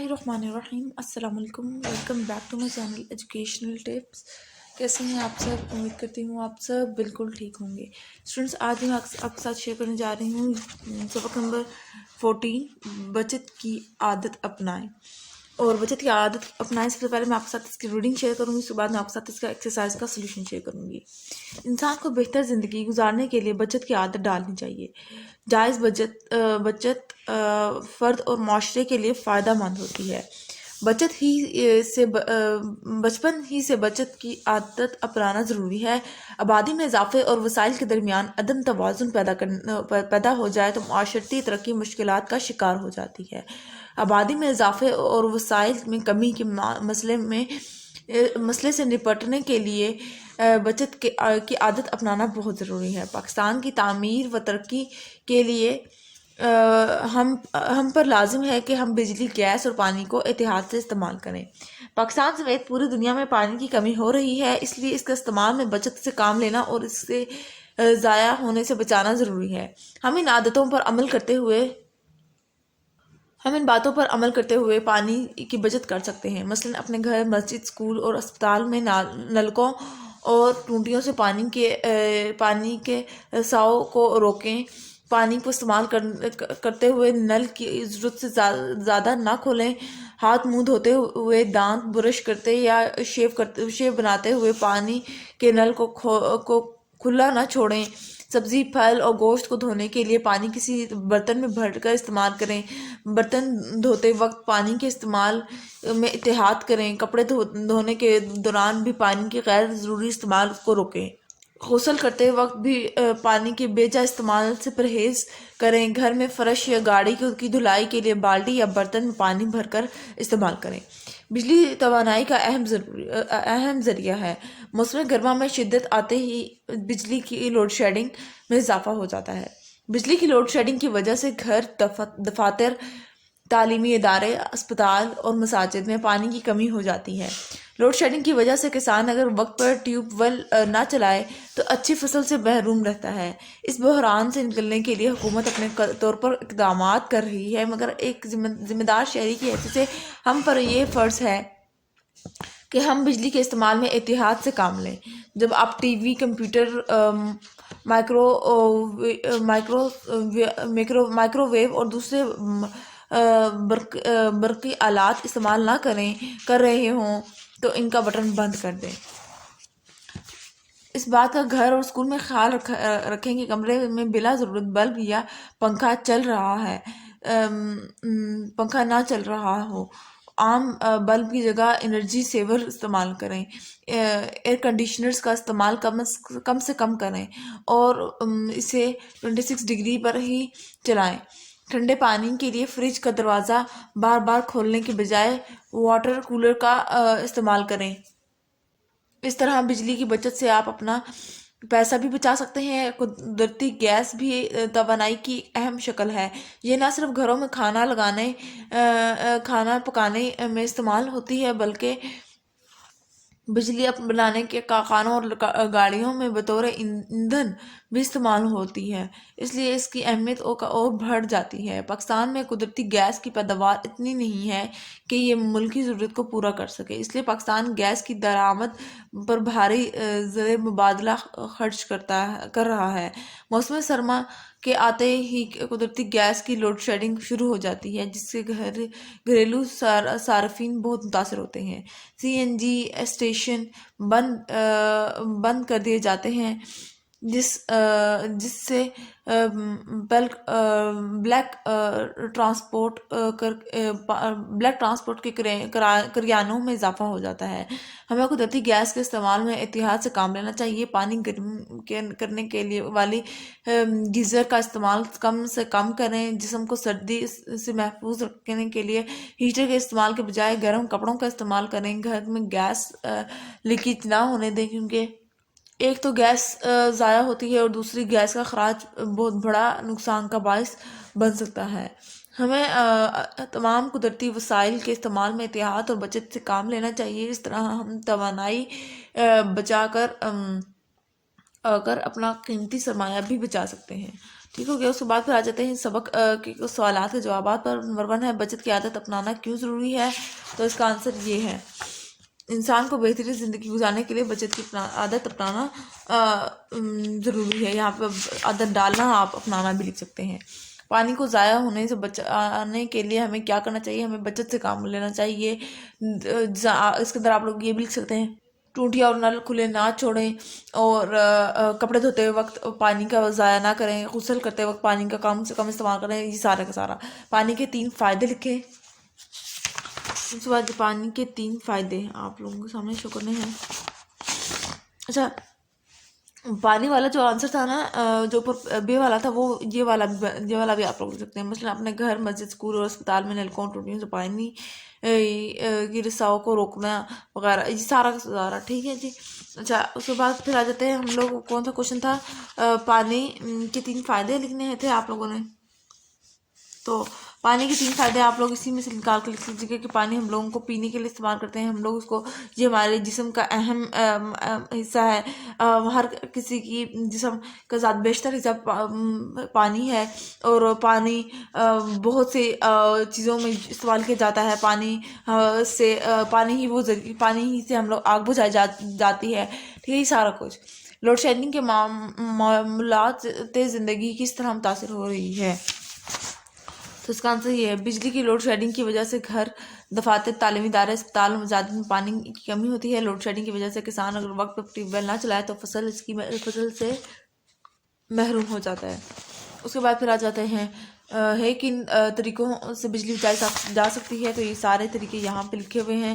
बिस्मिल्लाहिर्रहमानिर्रहीम। अस्सलाम वालेकुम, welcome back to my channel educational tips. कैसे हैं आप सब? उम्मीद करती हूँ आप सब बिल्कुल ठीक होंगे। स्टूडेंट्स, आज मैं आपके साथ शेयर करने जा रही हूँ सबक नंबर 14, बचत की आदत अपनाएं। और बचत की आदत अपनाएं, सबसे पहले मैं आपके साथ इसकी रीडिंग शेयर करूँगी, उसके बाद मैं आपके साथ इसका एक्सरसाइज का सोल्यूशन शेयर करूँगी। इंसान को बेहतर ज़िंदगी गुजारने के लिए बचत की आदत डालनी चाहिए। जायज़ बचत फ़र्द और माशरे के लिए फ़ायदा मंद होती है। बचपन ही से बचत की आदत अपनाना ज़रूरी है। आबादी में इजाफे और वसाइल के दरमियान अदम तवाज़ुन पैदा हो जाए तो माशरती तरक्की मुश्किलात का शिकार हो जाती है। आबादी में इजाफे और वसाइल में कमी के मसले से निपटने के लिए बचत की आदत अपनाना बहुत ज़रूरी है। पाकिस्तान की तामीर व तरक्की के लिए हम पर लाजिम है कि हम बिजली, गैस और पानी को एहतियात से इस्तेमाल करें। पाकिस्तान समेत पूरी दुनिया में पानी की कमी हो रही है, इसलिए इसका इस्तेमाल में बचत से काम लेना और इससे ज़ाया होने से बचाना ज़रूरी है। हम इन बातों पर अमल करते हुए पानी की बचत कर सकते हैं। मसलन अपने घर, मस्जिद, स्कूल और अस्पताल में नलकों और टूटियों से पानी के रिसाव को रोकें। पानी को इस्तेमाल करते हुए नल की ज़रूरत से ज़्यादा ना खोलें। हाथ मुंह धोते हुए, दांत ब्रश करते या शेव बनाते हुए पानी के नल को खुला ना छोड़ें। सब्जी, फल और गोश्त को धोने के लिए पानी किसी बर्तन में भरकर इस्तेमाल करें। बर्तन धोते वक्त पानी के इस्तेमाल में एहतियात करें। कपड़े धोने के दौरान भी पानी के गैर ज़रूरी इस्तेमाल को रोकें। गुस्ल करते वक्त भी पानी के बेजा इस्तेमाल से परहेज़ करें। घर में फर्श या गाड़ी की धुलाई के लिए बाल्टी या बर्तन में पानी भरकर इस्तेमाल करें। बिजली तवानाई का अहम ज़रिया है। मौसम गर्मा में शिद्दत आते ही बिजली की लोड शेडिंग में इजाफा हो जाता है। बिजली की लोड शेडिंग की वजह से घर, दफातर, तालीमी इदारे, अस्पताल और मसाजिद में पानी की कमी हो जाती है। लोड शेडिंग की वजह से किसान अगर वक्त पर ट्यूबवेल ना चलाए तो अच्छी फसल से महरूम रहता है। इस बहरान से निकलने के लिए हुकूमत अपने तौर पर इक़दाम कर रही है, मगर एक जिम्मेदार शहरी की हैसियत से हम पर यह फ़र्ज़ है कि हम बिजली के इस्तेमाल में एहतियात से काम लें। जब आप टीवी, कंप्यूटर, माइक्रोवेव और दूसरे बरक़ी आलात इस्तेमाल कर रहे हों तो इनका बटन बंद कर दें। इस बात का घर और स्कूल में ख्याल रखें कि कमरे में बिला ज़रूरत बल्ब या पंखा ना चल रहा हो। आम बल्ब की जगह एनर्जी सेवर इस्तेमाल करें। एयर कंडीशनर्स का इस्तेमाल कम से कम करें और इसे 26 डिग्री पर ही चलाएं। ठंडे पानी के लिए फ्रिज का दरवाज़ा बार बार खोलने के बजाय वाटर कूलर का इस्तेमाल करें। इस तरह बिजली की बचत से आप अपना पैसा भी बचा सकते हैं। कुदरती गैस भी तवानाई की अहम शक्ल है। ये ना सिर्फ घरों में खाना पकाने में इस्तेमाल होती है, बल्कि बिजली बनाने के कारखानों और गाड़ियों में बतौर ईंधन भी इस्तेमाल होती है, इसलिए इसकी अहमियत और बढ़ जाती है। पाकिस्तान में कुदरती गैस की पैदावार इतनी नहीं है कि ये मुल्क की ज़रूरत को पूरा कर सके, इसलिए पाकिस्तान गैस की दरामद पर भारी ज़र मुबादला खर्च कर रहा है। मौसम सरमा के आते ही कुदरती गैस की लोड शेडिंग शुरू हो जाती है, जिससे घरेलू सार्फिन बहुत मुतासर होते हैं। CNG स्टेशन बंद कर दिए जाते हैं, जिससे ब्लैक ट्रांसपोर्ट के किरायों में इजाफा हो जाता है। हमें कुदरती गैस के इस्तेमाल में एहतियात से काम लेना चाहिए। पानी गर्म करने के लिए वाली गीज़र का इस्तेमाल कम से कम करें। जिस्म को सर्दी से महफूज रखने के लिए हीटर के इस्तेमाल के बजाय गर्म कपड़ों का इस्तेमाल करें। घर में गैस लीकेज ना होने दें, क्योंकि एक तो गैस ज़ाया होती है और दूसरी गैस का खराज बहुत बड़ा नुकसान का बायस बन सकता है। हमें तमाम कुदरती वसाइल के इस्तेमाल में एहतियात और बचत से काम लेना चाहिए। इस तरह हम तवानाई बचा कर अपना कीमती सरमाया भी बचा सकते हैं। ٹھیک ہو گیا. اس کے بعد پھر آ جاتے ہیں سبق کے سوالات کے جوابات پر. نمبر 1 ہے بچت کی عادت اپنانا کیوں ضروری ہے؟ تو اس کا آنسر یہ ہے انسان کو بہترین زندگی گزارنے کے لیے بچت کی عادت اپنانا ضروری ہے. یہاں پہ عادت ڈالنا آپ اپنانا بھی لکھ سکتے ہیں. پانی کو ضائع ہونے سے بچانے کے لیے ہمیں کیا کرنا چاہیے؟ ہمیں بچت سے کام لینا چاہیے. اس کے اندر آپ لوگ یہ بھی لکھ سکتے ہیں ٹوٹیاں اور نل کھلے نہ چھوڑیں، اور کپڑے دھوتے وقت پانی کا ضائع نہ کریں، غسل کرتے وقت پانی کا کم سے کم استعمال کریں. یہ سارا کا سارا پانی کے 3 فائدے لکھیں. اس کے بعد پانی کے 3 فائدے آپ لوگوں کے سامنے شو کرنے ہیں. اچھا، پانی والا جو آنسر تھا نا، جو اوپر بے والا تھا، وہ یہ والا بھی آپ لوگ لکھ سکتے ہیں. مثلا اپنے گھر، مسجد، اسکول اور اسپتال میں نلکوں ٹوٹیوں سے پانی کی رساؤ کو روکنا وغیرہ، یہ سارا کا سارا. ٹھیک ہے جی. اچھا، اس کے بعد پھر آ جاتے ہیں ہم لوگ. کون سا کوشچن تھا؟ پانی کے 3 فائدے لکھنے تھے آپ لوگوں نے. تو پانی کے 3 فائدے آپ لوگ اسی میں سے نکال کے لکھ لیجیے کہ پانی ہم لوگوں کو پینے کے لیے استعمال کرتے ہیں. ہم لوگ اس کو، یہ ہمارے جسم کا اہم حصہ ہے. ہر کسی کی جسم کا زیادہ بیشتر حصہ پانی ہے، اور پانی بہت سے چیزوں میں استعمال کیا جاتا ہے. پانی ہی سے ہم لوگ آگ بجھائی جاتی ہے. ٹھیک ہے، سارا کچھ. لوڈ شیڈنگ کے معاملات زندگی کس طرح متاثر ہو رہی ہے؟ تو اس کا آنسر یہ ہے بجلی کی لوڈ شیڈنگ کی وجہ سے گھر، دفاتر، تعلیمی ادارے، اسپتال اور مزادات میں پانی کی کمی ہوتی ہے. لوڈ شیڈنگ کی وجہ سے کسان اگر وقت پر ٹیوب ویل نہ چلائے تو فصل سے محروم ہو جاتا ہے. اس کے بعد پھر آ جاتے ہیں کن طریقوں سے بجلی بچائی جا سکتی ہے. تو یہ سارے طریقے یہاں پہ لکھے ہوئے ہیں.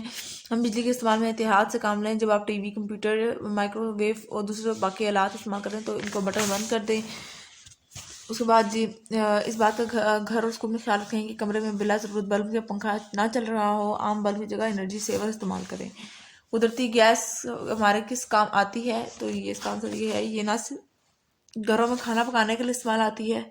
ہم بجلی کے استعمال میں احتیاط سے کام لیں. جب آپ TV, computer, microwave اور دوسرے باقی آلات استعمال کریں تو ان کو بٹن بند کر دیں. اس کے بعد جی اس بات کا گھر اور اسکول میں خیال رکھیں کہ کمرے میں بلا ضرورت بلب یا پنکھا نہ چل رہا ہو. عام بلب کی جگہ انرجی سیور استعمال کریں. قدرتی گیس ہمارے کس کام آتی ہے؟ تو یہ اس کا آنسر یہ ہے یہ نہ صرف گھروں میں کھانا پکانے کے لیے استعمال آتی ہے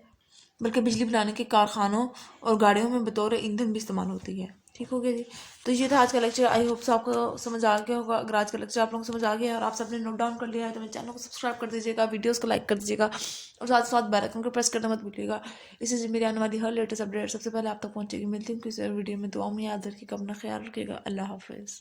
بلکہ بجلی بنانے کے کارخانوں اور گاڑیوں میں بطور ایندھن بھی استعمال ہوتی ہے. ٹھیک ہو گیا جی. تو یہ تھا آج کا لیکچر. آئی ہوپ آپ کو سمجھ آ گیا ہوگا. اگر آج کا لیکچر آپ لوگوں کو سمجھ آ گیا ہے اور آپ سب نے نوٹ ڈاؤن کر لیا ہے تو میرے چینل کو سبسکرائب کر دیجیے گا، ویڈیوز کو لائک کر دیجیے گا، اور ساتھ ساتھ بیل آئکن کو پریس کرنا مت بھولیے گا. اس سے میری آنے والی ہر لیٹسٹ اپڈیٹ سب سے پہلے آپ تک پہنچے گی. ملتی ہوں کسی اور ویڈیو میں. دعاؤں میں یاد رکھیے گا، اپنا خیال رکھیے گا. اللہ حافظ.